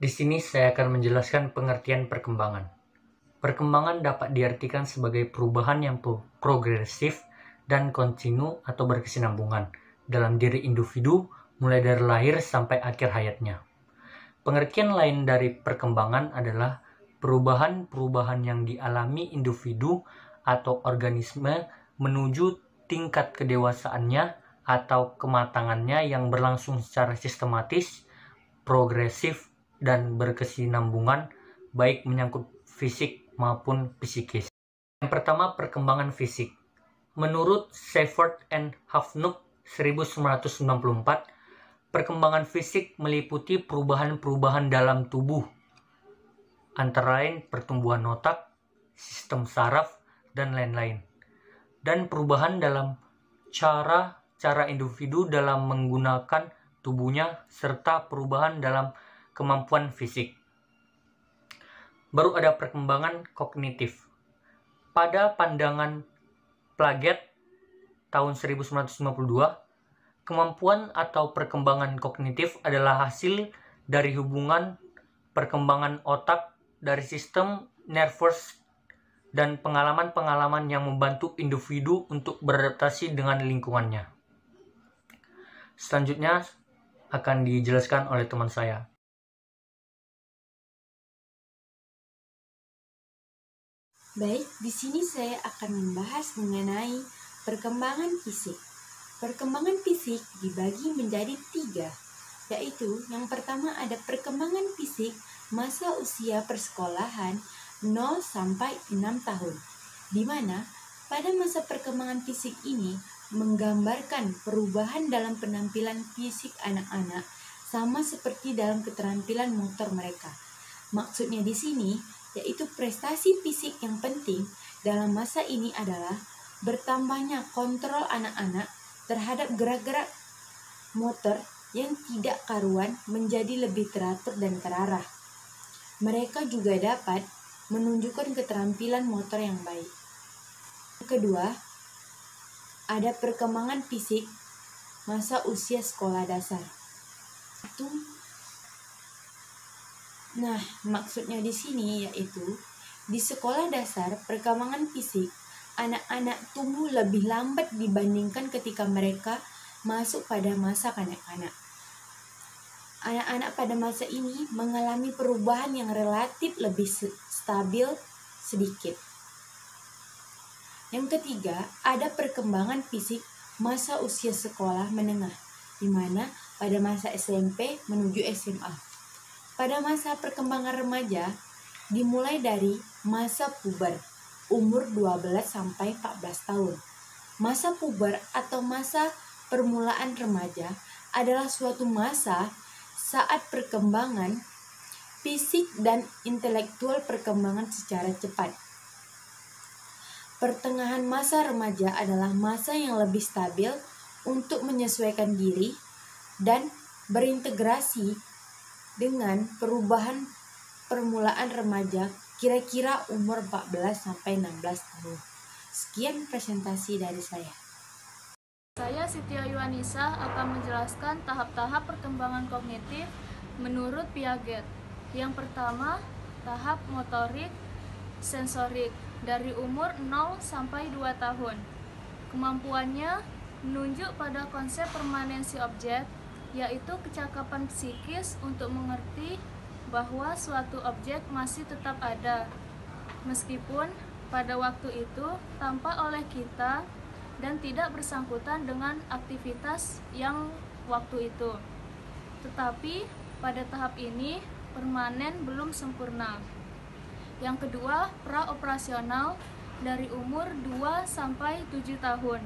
Di sini saya akan menjelaskan pengertian perkembangan. Perkembangan dapat diartikan sebagai perubahan yang progresif dan kontinu atau berkesinambungan dalam diri individu mulai dari lahir sampai akhir hayatnya. Pengertian lain dari perkembangan adalah perubahan-perubahan yang dialami individu atau organisme menuju tingkat kedewasaannya atau kematangannya yang berlangsung secara sistematis, progresif, dan berkesinambungan, baik menyangkut fisik maupun psikis. Yang pertama, perkembangan fisik. Menurut Seifert and Hafnuk 1994, perkembangan fisik meliputi perubahan-perubahan dalam tubuh, antara lain pertumbuhan otak, sistem saraf, dan lain-lain, dan perubahan dalam cara individu dalam menggunakan tubuhnya, serta perubahan dalam kemampuan fisik. Baru ada perkembangan kognitif. Pada pandangan Piaget tahun 1952, kemampuan atau perkembangan kognitif adalah hasil dari hubungan perkembangan otak dari sistem nervous dan pengalaman-pengalaman yang membantu individu untuk beradaptasi dengan lingkungannya. Selanjutnya akan dijelaskan oleh teman saya. Baik, di sini saya akan membahas mengenai perkembangan fisik. Perkembangan fisik dibagi menjadi 3, yaitu yang pertama ada perkembangan fisik masa usia persekolahan 0 sampai 6 tahun, di mana pada masa perkembangan fisik ini menggambarkan perubahan dalam penampilan fisik anak-anak sama seperti dalam keterampilan motor mereka. Maksudnya di sini yaitu prestasi fisik yang penting dalam masa ini adalah bertambahnya kontrol anak-anak terhadap gerak-gerak motor yang tidak karuan menjadi lebih teratur dan terarah. Mereka juga dapat menunjukkan keterampilan motor yang baik. Kedua, ada perkembangan fisik masa usia sekolah dasar. Nah, maksudnya di sini yaitu di sekolah dasar perkembangan fisik anak-anak tumbuh lebih lambat dibandingkan ketika mereka masuk pada masa kanak-kanak. Anak-anak pada masa ini mengalami perubahan yang relatif lebih stabil sedikit. Yang ketiga, ada perkembangan fisik masa usia sekolah menengah, di mana pada masa SMP menuju SMA. Pada masa perkembangan remaja dimulai dari masa puber, umur 12 sampai 14 tahun. Masa puber atau masa permulaan remaja adalah suatu masa saat perkembangan fisik dan intelektual perkembangan secara cepat. Pertengahan masa remaja adalah masa yang lebih stabil untuk menyesuaikan diri dan berintegrasi dengan perubahan permulaan remaja kira-kira umur 14 sampai 16 tahun. Sekian presentasi dari saya. Saya Siti Yuanisa akan menjelaskan tahap-tahap perkembangan kognitif menurut Piaget. Yang pertama, tahap motorik sensorik dari umur 0 sampai 2 tahun. Kemampuannya menunjuk pada konsep permanensi objek, yaitu kecakapan psikis untuk mengerti bahwa suatu objek masih tetap ada, meskipun pada waktu itu tampak oleh kita dan tidak bersangkutan dengan aktivitas yang waktu itu. Tetapi pada tahap ini permanen belum sempurna. Yang kedua, praoperasional dari umur 2 sampai 7 tahun.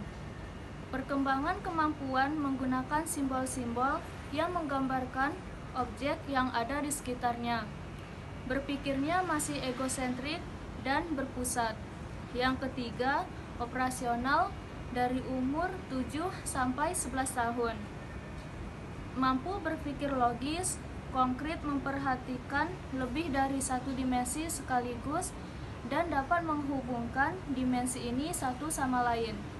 Perkembangan kemampuan menggunakan simbol-simbol yang menggambarkan objek yang ada di sekitarnya. Berpikirnya masih egosentrik dan berpusat. Yang ketiga, operasional dari umur 7 sampai 11 tahun. Mampu berpikir logis, konkret, memperhatikan lebih dari satu dimensi sekaligus, dan dapat menghubungkan dimensi ini satu sama lain.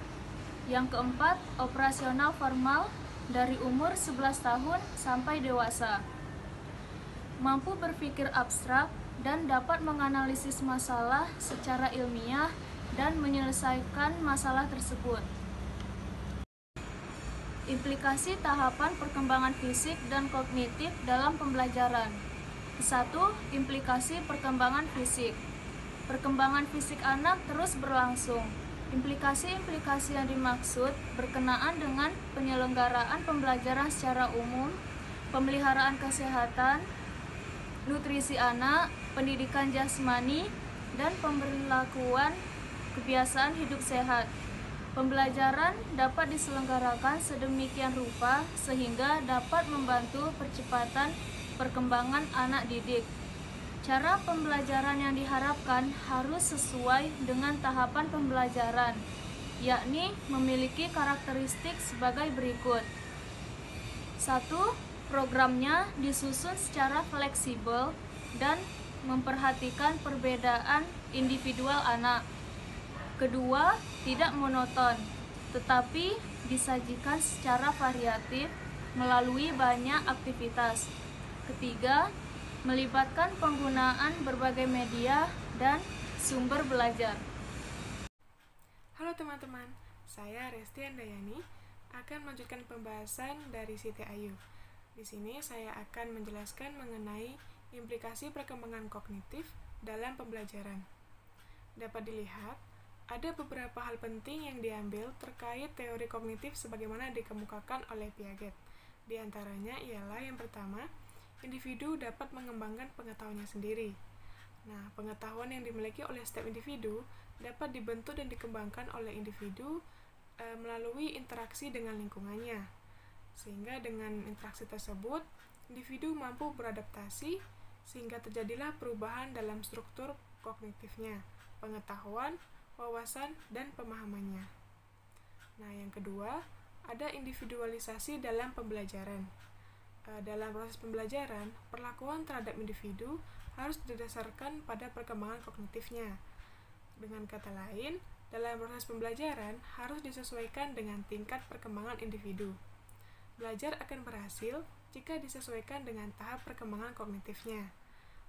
Yang keempat, operasional formal dari umur 11 tahun sampai dewasa. mampu berpikir abstrak, dan dapat menganalisis masalah secara ilmiah dan menyelesaikan masalah tersebut. Implikasi tahapan perkembangan fisik dan kognitif dalam pembelajaran. 1. Implikasi perkembangan fisik. Perkembangan fisik anak terus berlangsung. Implikasi-implikasi yang dimaksud berkenaan dengan penyelenggaraan pembelajaran secara umum, pemeliharaan kesehatan, nutrisi anak, pendidikan jasmani, dan pemberlakuan kebiasaan hidup sehat. Pembelajaran dapat diselenggarakan sedemikian rupa sehingga dapat membantu percepatan perkembangan anak didik. Cara pembelajaran yang diharapkan harus sesuai dengan tahapan pembelajaran, yakni memiliki karakteristik sebagai berikut. 1. Programnya disusun secara fleksibel dan memperhatikan perbedaan individual anak. Kedua, tidak monoton, tetapi disajikan secara variatif melalui banyak aktivitas. Ketiga, melibatkan penggunaan berbagai media dan sumber belajar. Halo teman-teman, saya Resti Andayani akan melanjutkan pembahasan dari Siti Ayu. Di sini saya akan menjelaskan mengenai implikasi perkembangan kognitif dalam pembelajaran. Dapat dilihat, ada beberapa hal penting yang diambil terkait teori kognitif sebagaimana dikemukakan oleh Piaget. Di antaranya ialah yang pertama, individu dapat mengembangkan pengetahuannya sendiri. Nah, pengetahuan yang dimiliki oleh setiap individu dapat dibentuk dan dikembangkan oleh individu melalui interaksi dengan lingkungannya. Sehingga dengan interaksi tersebut, individu mampu beradaptasi sehingga terjadilah perubahan dalam struktur kognitifnya, pengetahuan, wawasan, dan pemahamannya. Nah, yang kedua, ada individualisasi dalam pembelajaran. Dalam proses pembelajaran, perlakuan terhadap individu harus didasarkan pada perkembangan kognitifnya. Dengan kata lain, dalam proses pembelajaran harus disesuaikan dengan tingkat perkembangan individu. Belajar akan berhasil jika disesuaikan dengan tahap perkembangan kognitifnya.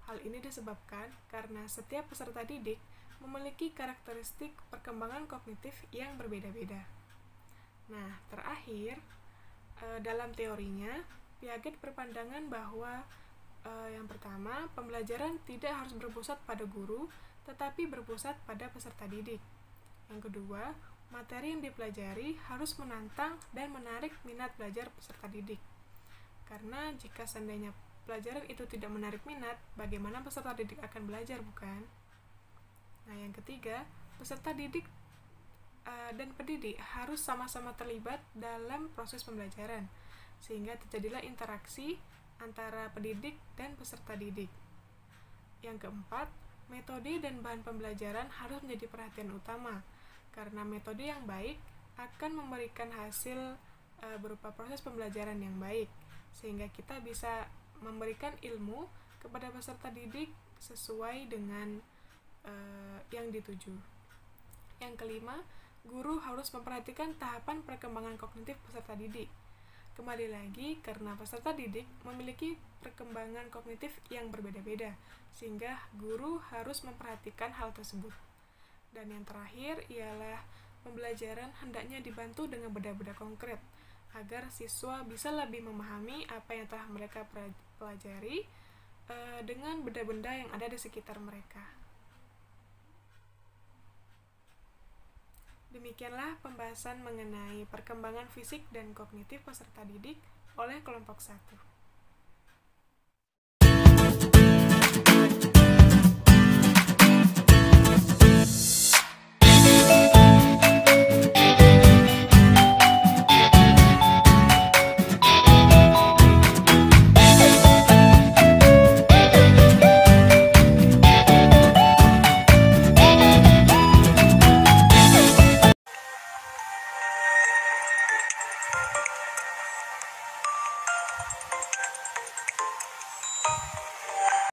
Hal ini disebabkan karena setiap peserta didik memiliki karakteristik perkembangan kognitif yang berbeda-beda. Nah, terakhir, dalam teorinya, Piaget berpandangan bahwa yang pertama, pembelajaran tidak harus berpusat pada guru, tetapi berpusat pada peserta didik. Yang kedua, materi yang dipelajari harus menantang dan menarik minat belajar peserta didik. Karena jika seandainya pelajaran itu tidak menarik minat, bagaimana peserta didik akan belajar, bukan? Nah, yang ketiga, peserta didik dan pendidik harus sama-sama terlibat dalam proses pembelajaran, sehingga terjadilah interaksi antara pendidik dan peserta didik. Yang keempat, metode dan bahan pembelajaran harus menjadi perhatian utama, karena metode yang baik akan memberikan hasil berupa proses pembelajaran yang baik, sehingga kita bisa memberikan ilmu kepada peserta didik sesuai dengan yang dituju. Yang kelima, guru harus memperhatikan tahapan perkembangan kognitif peserta didik. Kembali lagi, karena peserta didik memiliki perkembangan kognitif yang berbeda-beda, sehingga guru harus memperhatikan hal tersebut. Dan yang terakhir ialah pembelajaran hendaknya dibantu dengan benda-benda konkret, agar siswa bisa lebih memahami apa yang telah mereka pelajari dengan benda-benda yang ada di sekitar mereka. Demikianlah pembahasan mengenai perkembangan fisik dan kognitif peserta didik oleh kelompok 1.